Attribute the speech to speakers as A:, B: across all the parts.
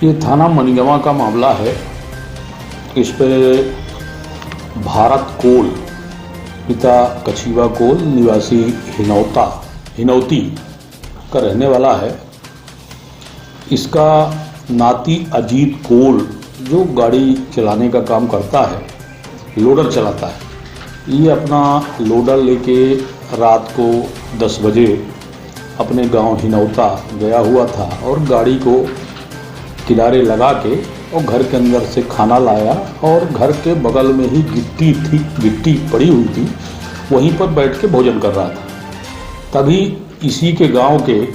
A: ये थाना मनिगवा का मामला है। इस पे भारत कोल पिता कछीवा कोल निवासी हिनौती का रहने वाला है। इसका नाती अजीत कोल जो गाड़ी चलाने का काम करता है, लोडर चलाता है, ये अपना लोडर लेके रात को 10 बजे अपने गांव हिनौता गया हुआ था और गाड़ी को किनारे लगा के और घर के अंदर से खाना लाया और घर के बगल में ही गिट्टी पड़ी हुई थी, वहीं पर बैठ के भोजन कर रहा था। तभी इसी के गांव के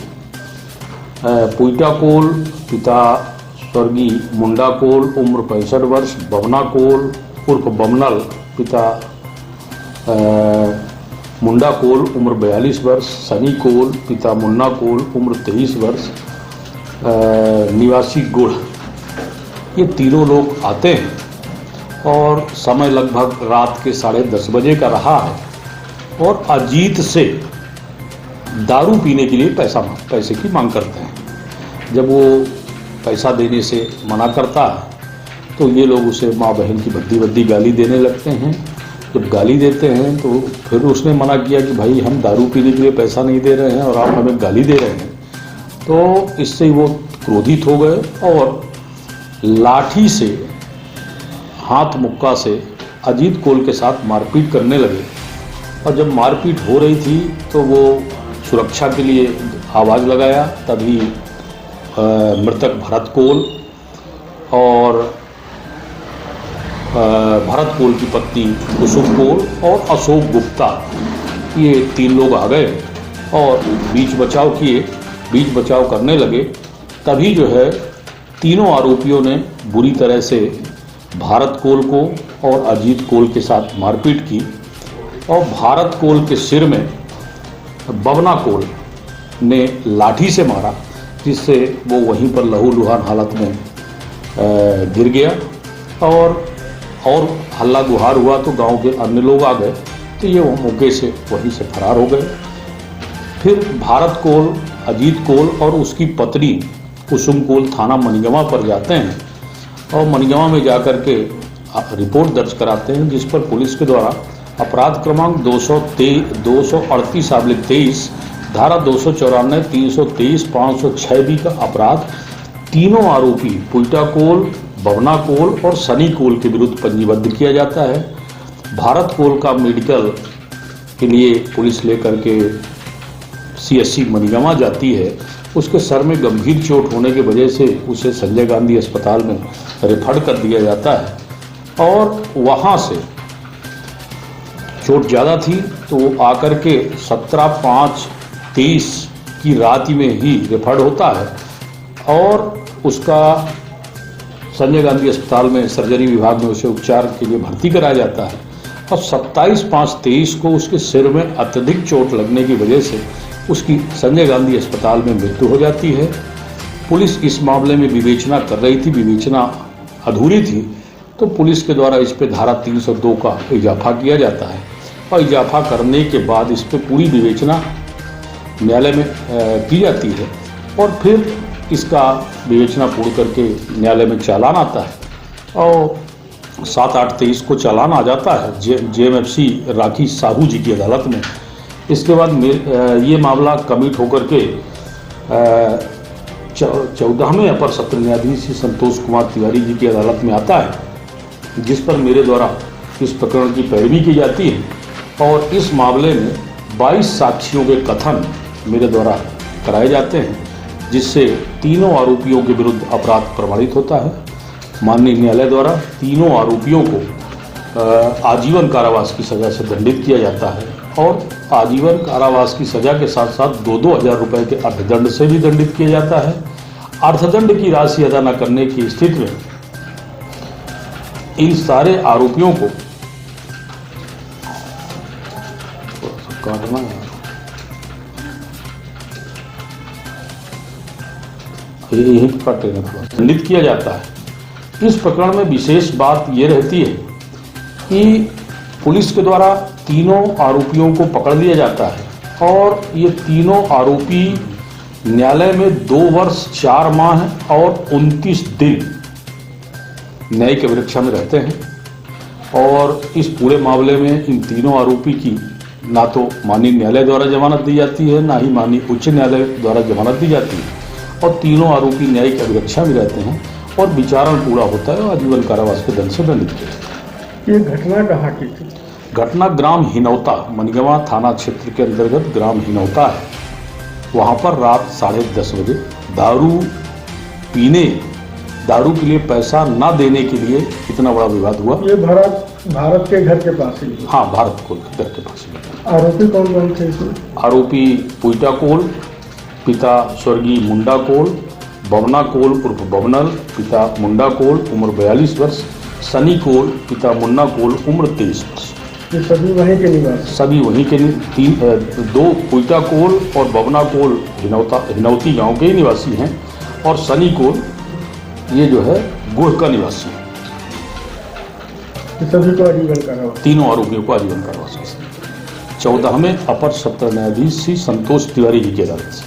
A: पुईटा कोल पिता स्वर्गीय मुंडा कोल उम्र 65 वर्ष, बमना कोल उर्फ बमनल पिता मुंडा कोल उम्र 42 वर्ष, सनी कोल पिता मुन्ना कोल उम्र 23 वर्ष, निवासी गुड़, ये तीनों लोग आते हैं और समय लगभग रात के 10:30 बजे का रहा है और अजीत से दारू पीने के लिए पैसे की मांग करते हैं। जब वो पैसा देने से मना करता है तो ये लोग उसे माँ बहन की भद्दी गाली देने लगते हैं। जब गाली देते हैं तो फिर उसने मना किया कि भाई हम दारू पीने के लिए पैसा नहीं दे रहे हैं और आप हमें गाली दे रहे हैं। तो इससे वो क्रोधित हो गए और लाठी से, हाथ मुक्का से अजीत कोल के साथ मारपीट करने लगे। और जब मारपीट हो रही थी तो वो सुरक्षा के लिए आवाज़ लगाया। तभी मृतक भरत कोल और भरत कोल की पत्नी कुसुम कोल और अशोक गुप्ता, ये 3 लोग आ गए और बीच बचाव करने लगे। तभी जो है तीनों आरोपियों ने बुरी तरह से भारत कोल को और अजीत कोल के साथ मारपीट की और भारत कोल के सिर में बमना कोल ने लाठी से मारा, जिससे वो वहीं पर लहूलुहान हालत में गिर गया और हल्ला गुहार हुआ तो गांव के अन्य लोग आ गए तो ये वो मौके से वहीं से फरार हो गए। फिर भारत कोल, अजीत कोल और उसकी पत्नी कुसुम कोल थाना मनिगवा पर जाते हैं और मनिगवा में जाकर के रिपोर्ट दर्ज कराते हैं, जिस पर पुलिस के द्वारा अपराध क्रमांक 238/23 धारा 294, 323, 506 बी का अपराध तीनों आरोपी पुईटा कोल, बमना कोल और सनी कोल के विरुद्ध पंजीबद्ध किया जाता है। भारत कोल का मेडिकल के लिए पुलिस लेकर के CSC मनिगवा जाती है। उसके सर में गंभीर चोट होने की वजह से उसे संजय गांधी अस्पताल में रेफर कर दिया जाता है और वहाँ से चोट ज़्यादा थी तो वो आकर के 17/5/23 की रात में ही रेफर होता है और उसका संजय गांधी अस्पताल में सर्जरी विभाग में उसे उपचार के लिए भर्ती कराया जाता है और 27/5/23 को उसके सिर में अत्यधिक चोट लगने की वजह से उसकी संजय गांधी अस्पताल में मृत्यु हो जाती है। पुलिस इस मामले में विवेचना कर रही थी, विवेचना अधूरी थी, तो पुलिस के द्वारा इस पे धारा 302 का इजाफा किया जाता है और इजाफा करने के बाद इस पे पूरी विवेचना न्यायालय में की जाती है और फिर इसका विवेचना पूर्ण करके न्यायालय में चालान आता है और 7/8/23 को चालान आ जाता है JMFC राखी साहू जी की अदालत में। इसके बाद ये मामला कमिट होकर के 14वें अपर सत्र न्यायाधीश संतोष कुमार तिवारी जी की अदालत में आता है, जिस पर मेरे द्वारा इस प्रकरण की पैरवी की जाती है और इस मामले में 22 साक्षियों के कथन मेरे द्वारा कराए जाते हैं, जिससे तीनों आरोपियों के विरुद्ध अपराध प्रमाणित होता है। माननीय न्यायालय द्वारा तीनों आरोपियों को आजीवन कारावास की सज़ा से दंडित किया जाता है और आजीवन कारावास की सज़ा के साथ साथ 2-2 हज़ार रुपये के अर्थदंड से भी दंडित किया जाता है। अर्थदंड की राशि अदा न करने की स्थिति में इन सारे आरोपियों को काटना है, यही काटेगा थोड़ा, दंडित किया जाता है। इस प्रकरण में विशेष बात ये रहती है कि पुलिस के द्वारा तीनों आरोपियों को पकड़ लिया जाता है और ये तीनों आरोपी न्यायालय में 2 वर्ष 4 माह और 29 दिन न्यायिक अभिरक्षा में रहते हैं और इस पूरे मामले में इन तीनों आरोपी की ना तो माननीय न्यायालय द्वारा जमानत दी जाती है, ना ही माननीय उच्च न्यायालय द्वारा जमानत दी जाती है और तीनों आरोपी न्यायिक अभिरक्षा में रहते हैं और विचारण पूरा होता है और आजीवन कारावास के दंड से दंडित किया जाता है।
B: ये घटना कहाँ की थी?
A: घटना ग्राम हिनौता, मनगवा थाना क्षेत्र के अंतर्गत ग्राम हिनौता है। वहाँ पर रात 10:30 बजे दारू के लिए पैसा ना देने के लिए इतना बड़ा विवाद हुआ।
B: ये भारत के घर के पास ही?
A: हाँ, भारत कोल के घर के पास ही।
B: आरोपी कौन कौन थे इसमें?
A: आरोपी पुइटा कोल, पिता स्वर्गीय मुंडा कोल, बवना कोल उर्फ बवनल, पिता मुंडा कोल, उम्र 42 वर्ष, सनी कोल, पिता मुन्ना कोल, उम्र 23 वर्ष।
B: ये सभी वहीं के निवासी?
A: सभी वहीं के 2 पुइटा कोल और बवना कोल हिनौती गांव के ही निवासी हैं और सनी कोल ये जो है गुड़ का निवासी है।
B: सभी को आजीवन कारावास?
A: तीनों आरोपियों को आजीवन कारावास। 14वें अपर सत्र न्यायाधीश श्री संतोष तिवारी जी की अदालत से।